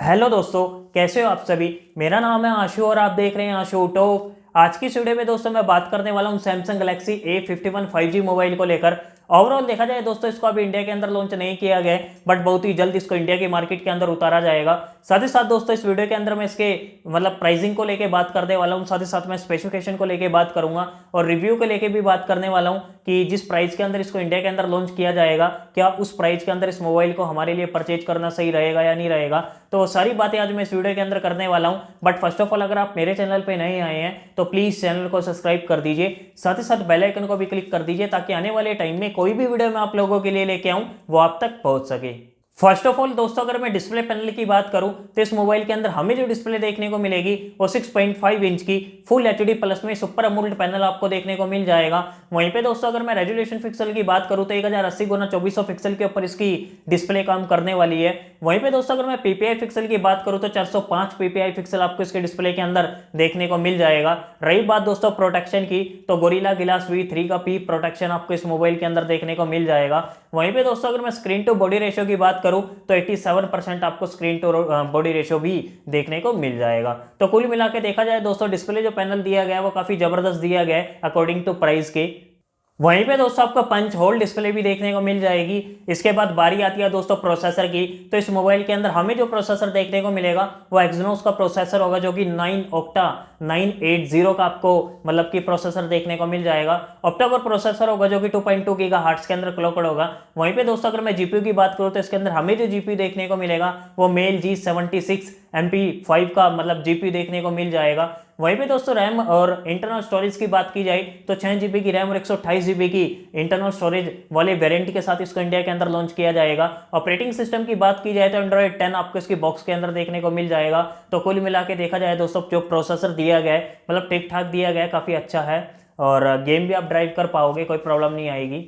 Hello दोस्तों, कैसे हो आप सभी। मेरा नाम है आशु और आप देख रहे हैं आशु टॉक। आज की इस वीडियो में दोस्तों मैं बात करने वाला हूं Samsung Galaxy A51 5G mobile को लेकर। ओवरऑल देखा जाए दोस्तों, इसको अभी इंडिया के अंदर लॉन्च नहीं किया गया है, बट बहुत ही जल्द इसको इंडिया की मार्केट के अंदर उतारा जाएगा। साथ ही साथ दोस्तों इस वीडियो के अंदर मैं इसके प्राइसिंग को लेकर बात करने वाला हूँ, साथ ही साथ मैं स्पेसिफिकेशन को लेकर बात करूंगा और रिव्यू को लेकर भी बात करने वाला हूँ कि जिस प्राइस के अंदर इसको इंडिया के अंदर लॉन्च किया जाएगा, क्या उस प्राइस के अंदर इस मोबाइल को हमारे लिए परचेज करना सही रहेगा या नहीं रहेगा। तो सारी बातें आज मैं इस वीडियो के अंदर करने वाला हूं। बट फर्स्ट ऑफ ऑल, अगर आप मेरे चैनल पे नए आए हैं तो प्लीज चैनल को सब्सक्राइब कर दीजिए, साथ ही साथ बेल आइकन को भी क्लिक कर दीजिए ताकि आने वाले टाइम में कोई भी वीडियो मैं आप लोगों के लिए लेके आऊं वो आप तक पहुंच सके। फर्स्ट ऑफ ऑल दोस्तों, अगर मैं डिस्प्ले पैनल की बात करूं तो इस मोबाइल के अंदर हमें जो डिस्प्ले देखने को मिलेगी वो 6.5 इंच की फुल एचडी प्लस में सुपर अमोलेड पैनल आपको देखने को मिल जाएगा। वहीं पे दोस्तों अगर मैं रेजोल्यूशन पिक्सल की बात करूं तो 1080 गुना 2400 पिक्सल के ऊपर इसकी डिस्प्ले काम करने वाली है। वहीं पे दोस्तों अगर मैं पीपीआई पिक्सल की बात करूं तो 405 पीपीआई पिक्सल आपको इसके डिस्प्ले के अंदर देखने को मिल जाएगा। रही बात दोस्तों प्रोटेक्शन की, तो गोरिल्ला ग्लास V3 का पी प्रोटेक्शन आपको इस मोबाइल के अंदर देखने को मिल जाएगा। वहीं पे दोस्तों अगर मैं स्क्रीन टू बॉडी रेशियो की बात करूं तो 87% आपको स्क्रीन टू बॉडी रेशियो भी देखने को मिल जाएगा। तो कुल मिला के देखा जाए दोस्तों, डिस्प्ले जो पैनल दिया गया है वो काफी जबरदस्त दिया गया है अकॉर्डिंग टू प्राइस के। वहीं पे दोस्तों आपको पंच होल डिस्प्ले भी देखने को मिल जाएगी। इसके बाद बारी आती है दोस्तों प्रोसेसर की, तो इस मोबाइल के अंदर हमें जो प्रोसेसर देखने को मिलेगा वो एक्सिनोस का प्रोसेसर होगा, जो कि 9 ऑक्टा 980 का आपको कि प्रोसेसर देखने को मिल जाएगा। ऑक्टा कोर प्रोसेसर होगा जो कि 2.2 गीगाहर्ट्ज के अंदर क्लॉक्ड होगा। वहीं पे दोस्तों अगर मैं जीपीयू की बात करूँ तो इसके अंदर हमें जो जीपीयू देखने को मिलेगा वो मेल G76 MP5 का जीपीयू देखने को मिल जाएगा। वहीं पे दोस्तों रैम और इंटरनल स्टोरेज की बात की जाए तो 6 GB की रैम और 128 GB की इंटरनल स्टोरेज वाले वेरिएंट के साथ इसको इंडिया के अंदर लॉन्च किया जाएगा। ऑपरेटिंग सिस्टम की बात की जाए तो एंड्रॉइड 10 आपको इसकी बॉक्स के अंदर देखने को मिल जाएगा। तो कुल मिला के देखा जाए दोस्तों, जो प्रोसेसर दिया गया है ठीक ठाक दिया गया है, काफ़ी अच्छा है और गेम भी आप ड्राइव कर पाओगे, कोई प्रॉब्लम नहीं आएगी।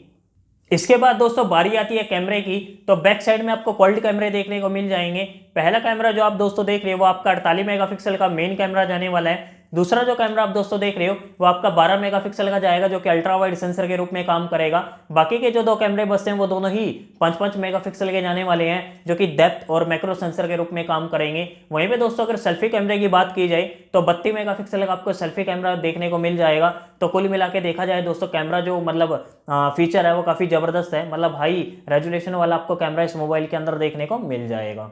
इसके बाद दोस्तों बारी आती है कैमरे की, तो बैक साइड में आपको क्वालिटी कैमरे देखने को मिल जाएंगे। पहला कैमरा जो आप दोस्तों देख रहे हो वो आपका 48 मेगापिक्सल का मेन कैमरा जाने वाला है। दूसरा जो कैमरा आप दोस्तों देख रहे हो वो आपका 12 मेगापिक्सल का जाएगा, जो कि अल्ट्रा वाइड सेंसर के रूप में काम करेगा। बाकी के जो दो कैमरे बचते हैं वो दोनों ही 5-5 मेगापिक्सल के जाने वाले हैं, जो कि डेप्थ और मैक्रो सेंसर के रूप में काम करेंगे। वहीं पे दोस्तों अगर सेल्फी कैमरे की बात की जाए तो 32 मेगापिक्सल का आपको सेल्फी कैमरा देखने को मिल जाएगा। तो कुल मिला के देखा जाए दोस्तों, कैमरा जो फीचर है वो काफी जबरदस्त है, हाई रेजोल्यूशन वाला आपको कैमरा इस मोबाइल के अंदर देखने को मिल जाएगा।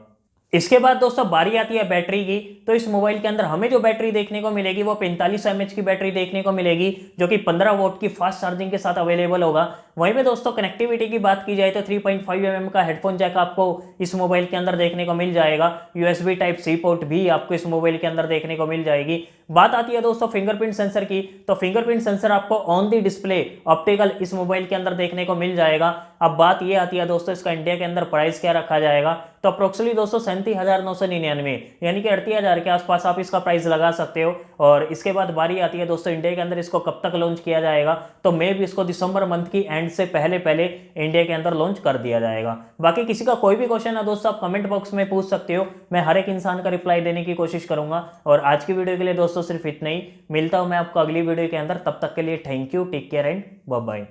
इसके बाद दोस्तों बारी आती है बैटरी की, तो इस मोबाइल के अंदर हमें जो बैटरी देखने को मिलेगी वो 45 mAh की बैटरी देखने को मिलेगी, जो कि 15 वोल्ट की फास्ट चार्जिंग के साथ अवेलेबल होगा। वहीं पे दोस्तों कनेक्टिविटी की बात की जाए तो 3.5 mm का हेडफोन जैक आपको इस मोबाइल के अंदर देखने को मिल जाएगा। USB Type-C पोर्ट भी आपको इस मोबाइल के अंदर देखने को मिल जाएगी। बात आती है दोस्तों फिंगरप्रिंट सेंसर की, तो फिंगरप्रिंट सेंसर आपको ऑन दी डिस्प्ले ऑप्टिकल इस मोबाइल के अंदर देखने को मिल जाएगा। अब बात ये आती है दोस्तों, इसका इंडिया के अंदर प्राइस क्या रखा जाएगा। तो अप्रोक्सीमेटली दोस्तों 37,999 यानी कि 38,000 के आसपास आप इसका प्राइस लगा सकते हो। और इसके बाद बारी आती है दोस्तों इंडिया के अंदर इसको कब तक लॉन्च किया जाएगा, तो मे भी इसको दिसंबर मंथ की एंड से पहले पहले इंडिया के अंदर लॉन्च कर दिया जाएगा। बाकी किसी का कोई भी क्वेश्चन है दोस्तों आप कमेंट बॉक्स में पूछ सकते हो, मैं हर एक इंसान का रिप्लाई देने की कोशिश करूंगा। और आज की वीडियो के लिए दोस्तों सिर्फ इतना ही, मिलता हूं मैं आपको अगली वीडियो के अंदर, तब तक के लिए thank you, take care and bye bye.